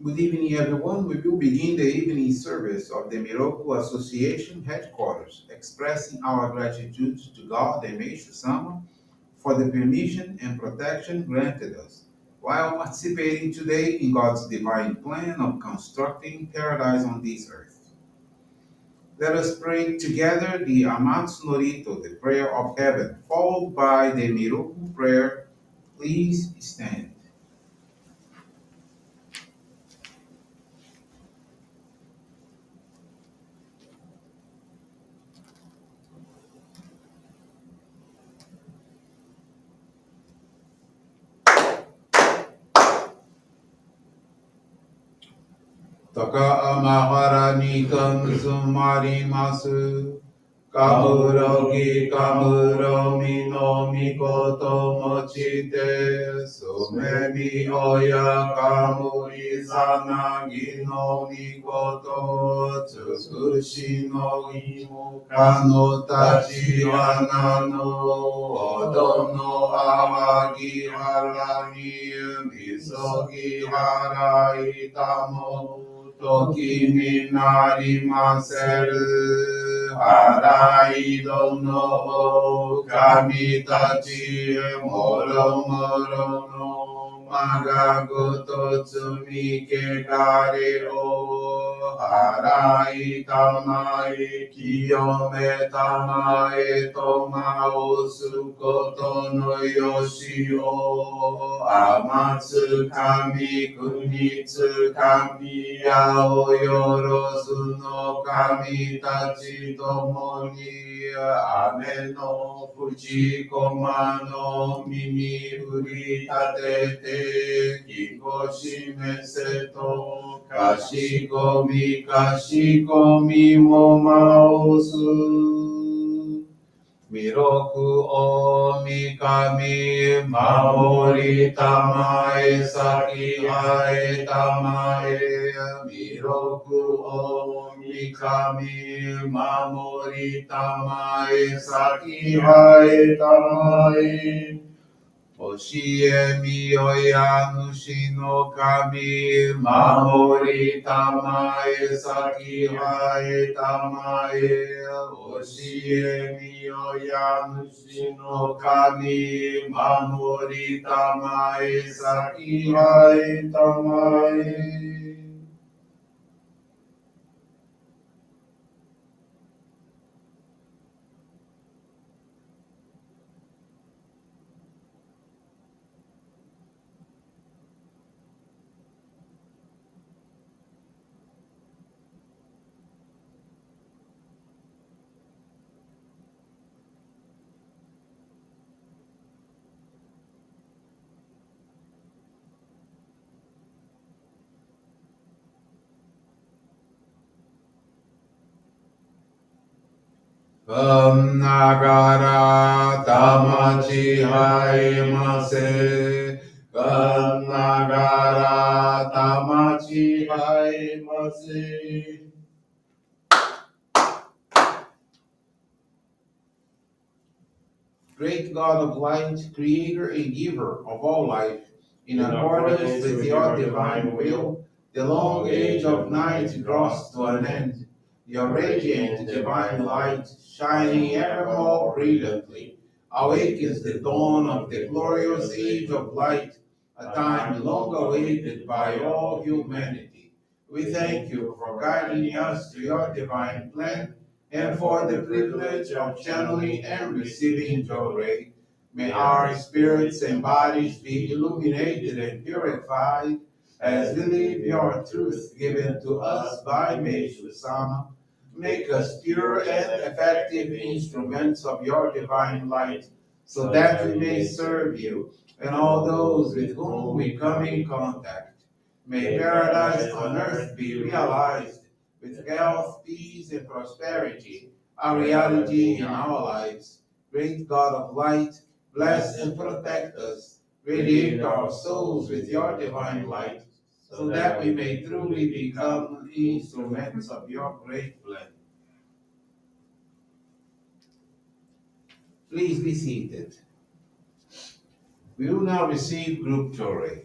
Good evening, everyone. We will begin the evening service of the Miroku Association headquarters, expressing our gratitude to God and Meishu-sama for the permission and protection granted us, while participating today in God's divine plan of constructing paradise on this earth. Let us pray together the Amatsu-Norito, the prayer of heaven, followed by the Miroku Prayer. Please stand. 高天原に感づまります。かむろぎかむろみのみこともちて、すめみおやかむりさなぎのみこと、つくしのいもかのたちわなの、おどのあわぎわらに、みそぎわらいたも、時になりませる。払いどの神たちもろもろのまがごと罪汚れを払いたまえ清めたまえとまおすことのよしを天つかみ国つかみやおよろずの神たちともに雨の淵駒の耳振り立ててきこしめせとかしこみもまおす弥勒大神守りたまえ先はえたまえ弥勒大神守りたまえ先はえたまえ教えみよや主の神守りたまえ先はえたまえ教えみよや主の神守りたまえ先はえたまえながらたまちはいませ。ながらたまちはいませ。Great God of light, creator and giver of all life, in accordance with your divine will, the long age of night draws to an end. Your radiant divine light, shining ever more brilliantly, awakens the dawn of the glorious age of light, a time long awaited by all humanity. We thank you for guiding us to your divine plan and for the privilege of channeling and receiving Johrei. May our spirits and bodies be illuminated and purified as we live your truth given to us by Meishu-sama. Make us pure and effective instruments of your divine light, so that we may serve you and all those with whom we come in contact. May paradise on earth be realized with health, peace, and prosperity, a reality in our lives. Great God of light, bless and protect us. Radiate our souls with your divine light, so that we may truly become instruments of your great plan. Please be seated. We will now receive group Johrei.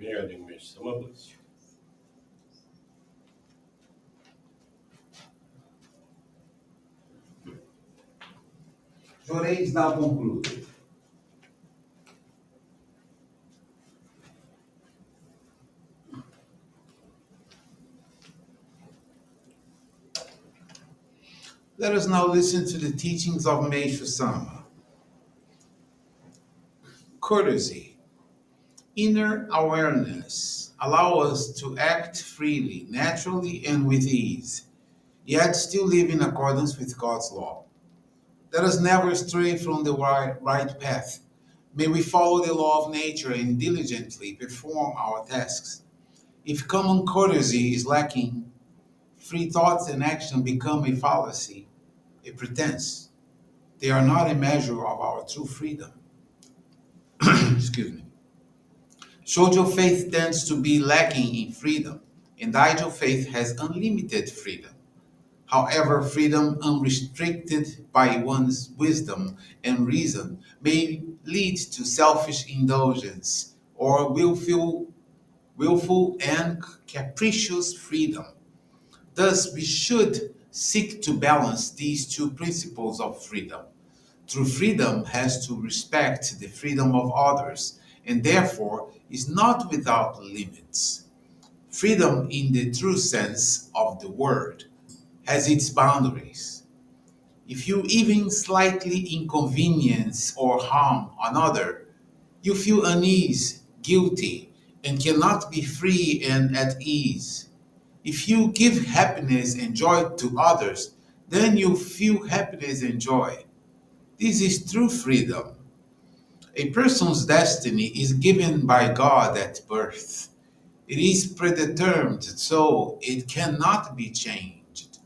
May I think Meishu-sama bless you. Johrei is now concluded. Let us now listen to the teachings of Meishu-sama. Courtesy, inner awareness allow us to act freely, naturally, and with ease, yet still live in accordance with God's law. Let us never stray from the right path. May we follow the law of nature and diligently perform our tasks. If common courtesy is lacking, free thoughts and action become a fallacy, a pretense. They are not a measure of our true freedom. Excuse me. Shoujo faith tends to be lacking in freedom, and Daijo faith has unlimited freedom. However, freedom unrestricted by one's wisdom and reason may lead to selfish indulgence or willful and capricious freedom. Thus, we should seek to balance these two principles of freedom. True freedom has to respect the freedom of others and therefore is not without limits. Freedom, in the true sense of the word, has its boundaries. If you even slightly inconvenience or harm another, you feel unease, guilty, and cannot be free and at ease. If you give happiness and joy to others, then you feel happiness and joy. This is true freedom. A person's destiny is given by God at birth. It is predetermined, so it cannot be changed.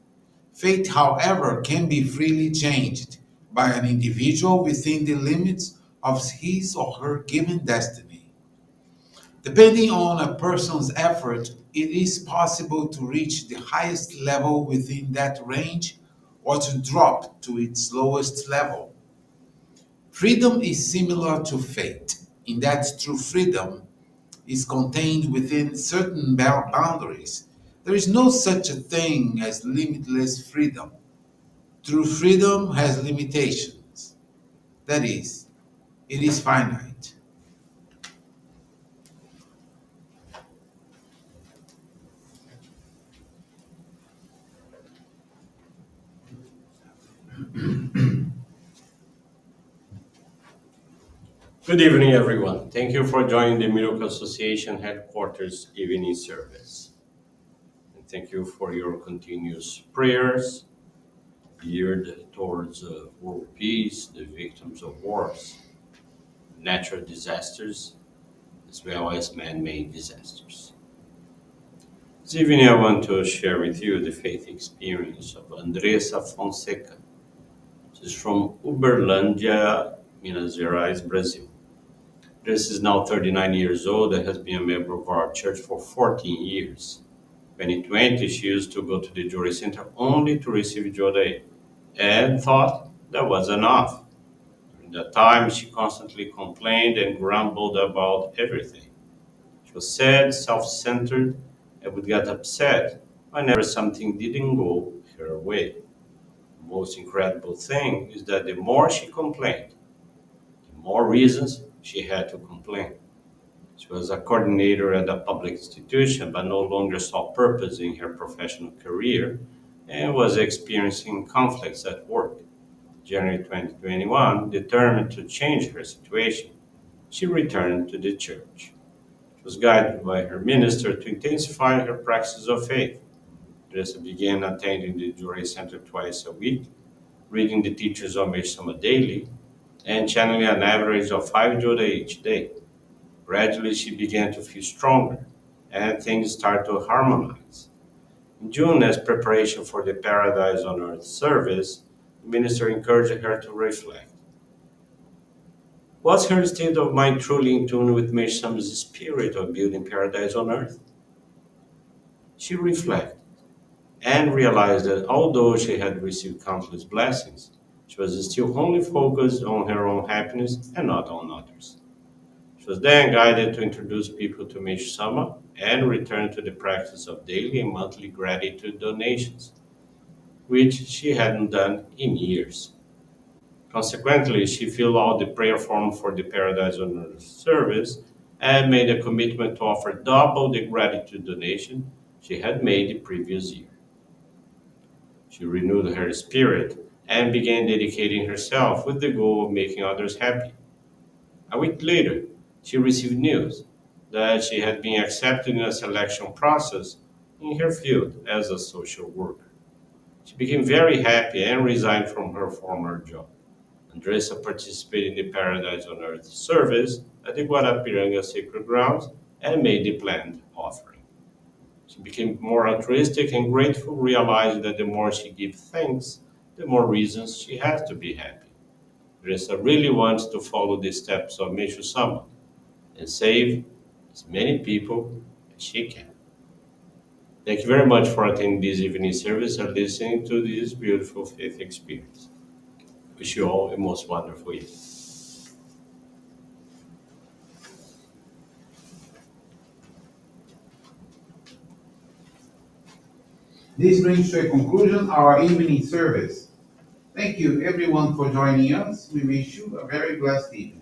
Fate, however, can be freely changed by an individual within the limits of his or her given destiny. Depending on a person's effort, it is possible to reach the highest level within that range or to drop to its lowest level. Freedom is similar to fate in that true freedom is contained within certain boundaries. There is no such a thing as limitless freedom. True freedom has limitations. That is, it is finite. Good evening, everyone. Thank you for joining the Miroku Association headquarters evening service. And thank you for your continuous prayers geared towards world peace, the victims of wars, natural disasters, as well as man-made disasters. This evening, I want to share with you the faith experience of Andressa Fonseca. She's from Uberlândia, Minas Gerais, Brazil. Andressa is now 39 years old and has been a member of our church for 14 years. When in 20, she used to go to the Johrei Center only to receive Johrei and thought that was enough. During that time, she constantly complained and grumbled about everything. She was sad, self-centered, and would get upset whenever something didn't go her way. The most incredible thing is that the more she complained, the more reasons she had to complain. She was a coordinator at a public institution but no longer saw purpose in her professional career and was experiencing conflicts at work. January 2021, determined to change her situation, she returned to the church. She was guided by her minister to intensify her practice of faith. Teresa began attending the Johrei Center twice a week, reading the teachings of Meishu-sama daily, and channeling an average of 5 Johrei each day. Gradually, she began to feel stronger, and things started to harmonize. In June, as preparation for the Paradise on Earth service, the minister encouraged her to reflect. Was her state of mind truly in tune with Meishu-sama's spirit of building paradise on earth? She reflected and realized that although she had received countless blessings, she was still only focused on her own happiness and not on others. She She was then guided to introduce people to Meishu-sama and return to the practice of daily and monthly gratitude donations, which she hadn't done in years. Consequently, she filled out the prayer form for the Paradise on Earth service and made a commitment to offer double the gratitude donation she had made the previous year. She renewed her spirit and began dedicating herself with the goal of making others happy. A week later, she received news that she had been accepted in a selection process in her field as a social worker. She became very happy and resigned from her former job. Andressa participated in the Paradise on Earth service at the Guarapiranga Sacred Grounds and made the planned offering. She became more altruistic and grateful, realizing that the more she gives thanks, the more reasons she has to be happy. Andressa really wants to follow the steps of Meishu-sama and save as many people as she can. Thank you very much for attending this evening service and listening to this beautiful faith experience. Wish you all a most wonderful evening. This brings to a conclusion our evening service. Thank you everyone for joining us. We wish you a very blessed evening.